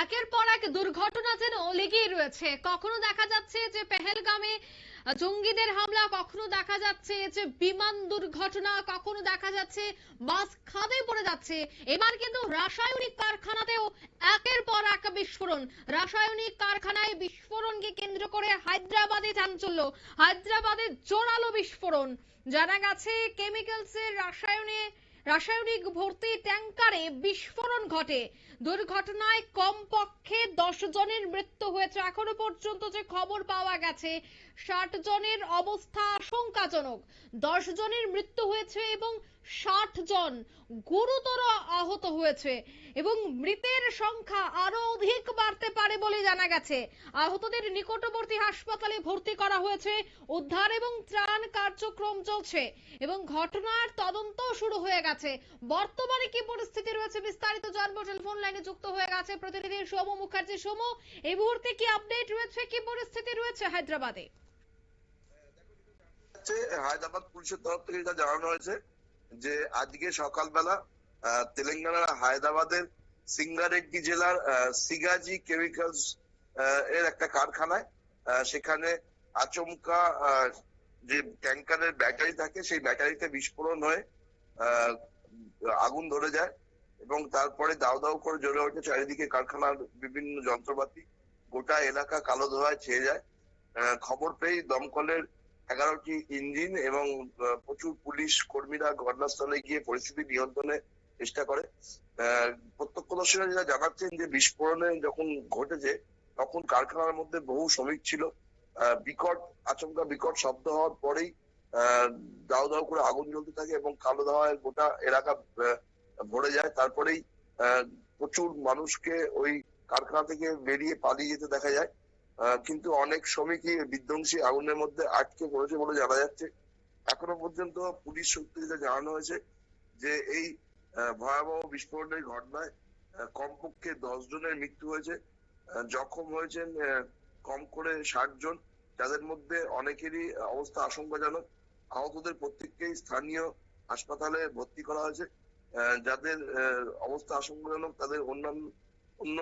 একের পর এক দুর্ঘটনা যেন লেগেই রয়েছে। কখনো দেখা যাচ্ছে যে পেহেলগামে জঙ্গিদের হামলা, কখনো দেখা যাচ্ছে যে বিমান দুর্ঘটনা, কখনো দেখা যাচ্ছে বাস খাদে পড়ে যাচ্ছে। এবার কিন্তু রাসায়নিক কারখানাতেও একের পর এক বিস্ফোরণ। রাসায়নিক কারখানায় বিস্ফোরণকে কেন্দ্র করে হায়দ্রাবাদে চাঞ্চল্য। হায়দ্রাবাদে জোরালো বিস্ফোরণ। জানা গেছে কেমিক্যালসের রাসায়নিক ভর্তি ট্যাঙ্কারে বিস্ফোরণ ঘটে। দুর্ঘটনায় কমপক্ষে 10 জনের মৃত্যু হয়েছে। এখনো পর্যন্ত যে খবর পাওয়া গেছে 60 জনের অবস্থা আশঙ্কাজনক। 10 জনের মৃত্যু হয়েছে এবং 60 জন গুরুতর আহত হয়েছে এবং মৃতের সংখ্যা আরো অধিক বাড়তে পারে বলে জানা গেছে। আহতদের নিকটবর্তী হাসপাতালে ভর্তি করা হয়েছে। উদ্ধার এবং ত্রাণ কার্যক্রম চলছে এবং ঘটনার তদন্ত শুরু হয়ে গেছে। বর্তমানে কি পরিস্থিতি রয়েছে বিস্তারিত জানবো। টেলিফোন লাইনে যুক্ত হয়ে গেছে প্রতিনিধি সৌম মুখার্জি। সৌম, এই মুহূর্তে কি আপডেট রয়েছে, কি পরিস্থিতি রয়েছে হায়দ্রাবাদে? হায়দ্রাবাদ পুলিশের তরফ থেকে যেটা জানানো হয়েছে যে আজকে সকালবেলা তেলেঙ্গানার হায়দ্রাবাদের সিঙ্গারেড্ডি জেলার সিগাজি কেমিক্যালস এর একটা কারখানায় সেখানে আচমকা যে ট্যাঙ্কারের ব্যাটারি থাকে সেই ব্যাটারিতে বিস্ফোরণ হয়ে আগুন ধরে যায় এবং তারপরে দাউ দাউ করে জ্বলে ওঠে চারিদিকে কারখানার বিভিন্ন যন্ত্রপাতি। গোটা এলাকা কালো ধোঁয়ায় ছেয়ে যায়। খবর পেয়ে দমকলের 11টি ইঞ্জিন এবং প্রচুর পুলিশ কর্মীরা ঘটনাস্থলে গিয়ে পরিস্থিতি নিয়ন্ত্রণে চেষ্টা করে। প্রত্যক্ষদর্শীরা যেটা জানাচ্ছেন যে বিস্ফোরণে যখন ঘটেছে তখন কারখানার মধ্যে বহু শ্রমিক ছিল। আচমকা বিকট শব্দ হওয়ার পরেই দাউ দাউ করে আগুন জ্বলতে থাকে এবং কালো ধোঁয়ায় গোটা এলাকা ভরে যায়। তারপরেই প্রচুর মানুষকে ওই কারখানা থেকে বেরিয়ে পালিয়ে যেতে দেখা যায়। কিন্তু অনেক শ্রমিকই বিধ্বংসী আগুনের মধ্যে আটকে পড়েছে বলে জানা যাচ্ছে। এখনো পর্যন্ত পুলিশ সূত্রে যেটা জানানো হয়েছে যে এই ভয়াবহ বিস্ফোরণের ঘটনায় কমপক্ষে 10 জনের মৃত্যু হয়েছে। জখম হয়েছেন কম করে 60 জন, যাদের মধ্যে অনেকেরই অবস্থা আশঙ্কাজনক। আহতদের প্রত্যেককেই স্থানীয় হাসপাতালে ভর্তি করা হয়েছে। যাদের অবস্থা আশঙ্কাজনক তাদের অন্য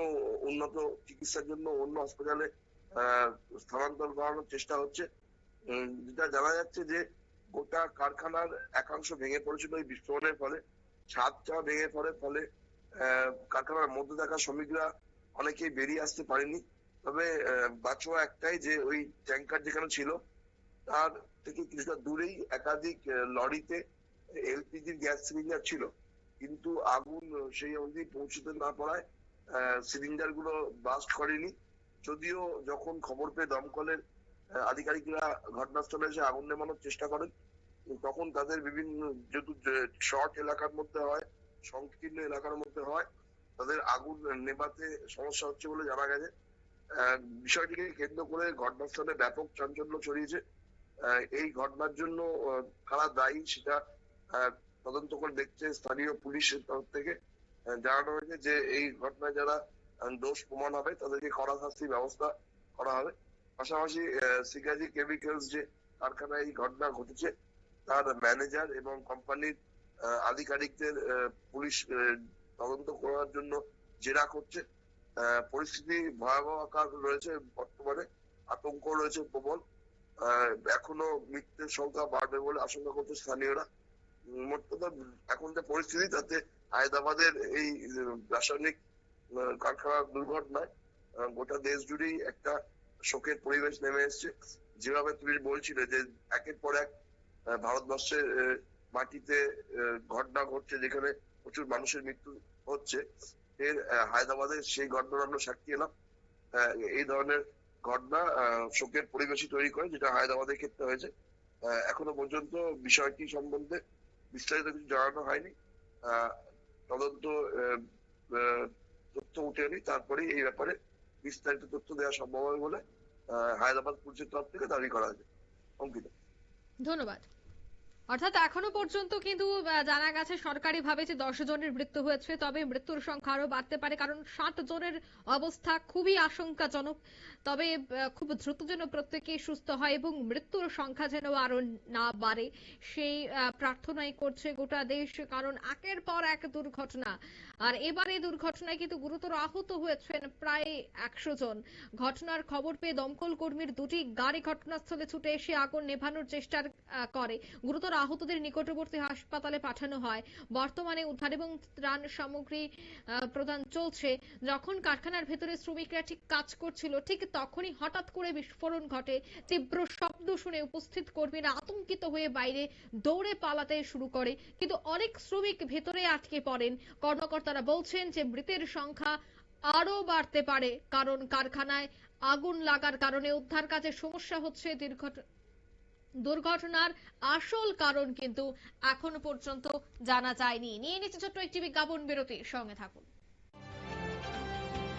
উন্নত চিকিৎসার জন্য অন্য হাসপাতালে স্থানান্তর করানোর চেষ্টা হচ্ছে। যেটা জানা যাচ্ছে যে গোটা কারখানার একাংশ ভেঙে পড়েছিল এই বিস্ফোরণের ফলে। ছাদটা ভেঙে পড়ার ফলে কারখানার মধ্যে থাকা শ্রমিকরা অনেকেই বেরিয়ে আসতে পারেনি। তবে বাঁচোয়া একটাই যে ওই ট্যাঙ্কার যেখানে ছিল তার থেকে কিছুটা দূরেই একাধিক লরিতে এলপিজির গ্যাস সিলিন্ডার ছিল, কিন্তু আগুন সেই অবধি পৌঁছতে না পারায় সিলিন্ডার গুলো বাস্ট করেনি। যদিও যখন খবর পেয়ে দমকলের আধিকারিকরা ঘটনাস্থলে এসে আগুন নেভানোর চেষ্টা করেন তখন তাদের বিভিন্ন যেহেতু শর্ট এলাকার মধ্যে হয়, সংকীর্ণ এলাকার মধ্যে হয়, তাদের আগুন নেভাতে সমস্যা হচ্ছে বলে জানা গেছে। বিষয়টিকে কেন্দ্র করে ঘটনাস্থলে ব্যাপক চাঞ্চল্য ছড়িয়েছে। এই ঘটনার জন্য কারা দায়ী সেটা তদন্ত করে দেখছে স্থানীয় পুলিশের তরফ থেকে। জানানো হয়েছে যে এই ঘটনায় যারা দোষ প্রমাণ হবে তাদেরকে কড়া শাস্তির ব্যবস্থা করা হবে। পাশাপাশি সিগাজি কেমিক্যালস যে কারখানায় এই ঘটনা ঘটেছে তার ম্যানেজার এবং কোম্পানির আধিকারিকদের পুলিশ তদন্ত করার জন্য জেরা করছে। পরিস্থিতি ভয়াবহ আকার রয়েছে বর্তমানে, আতঙ্ক রয়েছে প্রবল। এখনো মৃত্যুর সংখ্যা বাড়বে বলে আশঙ্কা করছে স্থানীয়রা। মোট কথা এখন যে পরিস্থিতি তাতে হায়দ্রাবাদের এই রাসায়নিক কারখানার দুর্ঘটনায় গোটা দেশ জুড়েই একটা শোকের পরিবেশ নেমে এসছে। যেভাবে তুমি বলছিলে যে একের পর এক ভারতবর্ষের মাটিতে ঘটনা ঘটছে যেখানে প্রচুর মানুষের মৃত্যু হচ্ছে, এর হায়দ্রাবাদের সেই ঘটনার আমরা সাক্ষী এলাম। এই ধরনের ঘটনা শোকের পরিবেশই তৈরি করে, যেটা হায়দ্রাবাদের ক্ষেত্রে হয়েছে। এখনো পর্যন্ত বিষয়টি সম্বন্ধে বিস্তারিত কিছু জানানো হয়নি। তদন্ত তথ্য উঠে এলি তারপরেই এই ব্যাপারে বিস্তারিত তথ্য দেওয়া সম্ভব হবে বলে হায়দ্রাবাদ পুলিশের তরফ থেকে দাবি করা হয়েছে। অঙ্কিত, ধন্যবাদ। অর্থাৎ এখনো পর্যন্ত কিন্তু জানা গেছে সরকারিভাবে যে 10 জনের মৃত্যু হয়েছে, তবে মৃত্যুর সংখ্যা আরো বাড়তে পারে, কারণ 60 জনের অবস্থা খুবই আশঙ্কাজনক। তবে খুব দ্রুত যেন প্রত্যেকেই সুস্থ হয় এবং মৃত্যুর সংখ্যা যেন আরো না বাড়ে, সেই প্রার্থনাই করছে গোটা দেশ। কারণ একের পর এক দুর্ঘটনা, আর এবারে দুর্ঘটনায় কিন্তু গুরুতর আহত হয়েছেন প্রায় 100 জন। ঘটনার খবর পেয়ে দমকল কর্মীর দুটি গাড়ি ঘটনাস্থলে ছুটে এসে আগুন নেভানোর চেষ্টা করে। গুরুতর আহতদের নিকটবর্তী হাসপাতালে পাঠানো হয়। বর্তমানে উদ্ধার এবং ত্রাণ সামগ্রী প্রদান চলছে। যখন কারখানার ভেতরে শ্রমিকরা ঠিক কাজ করছিল, ঠিক তখনই হঠাৎ করে বিস্ফোরণ ঘটে। তীব্র শব্দ শুনে উপস্থিত কর্মীরা আতঙ্কিত হয়ে বাইরে দৌড়ে পালাতে শুরু করে, কিন্তু অনেক শ্রমিক ভেতরে আটকে পড়েন। কর্মকর্তারা বলছেন যে মৃতের সংখ্যা আরো বাড়তে পারে, কারণ কারখানায় আগুন লাগার কারণে উদ্ধার কাজে সমস্যা হচ্ছে। দুর্ঘটনার আসল কারণ কিন্তু এখনো পর্যন্ত জানা যায়নি। নিয়ে নিচ্ছে ছোট্ট একটি বিজ্ঞাপন বিরতি, সঙ্গে থাকুন।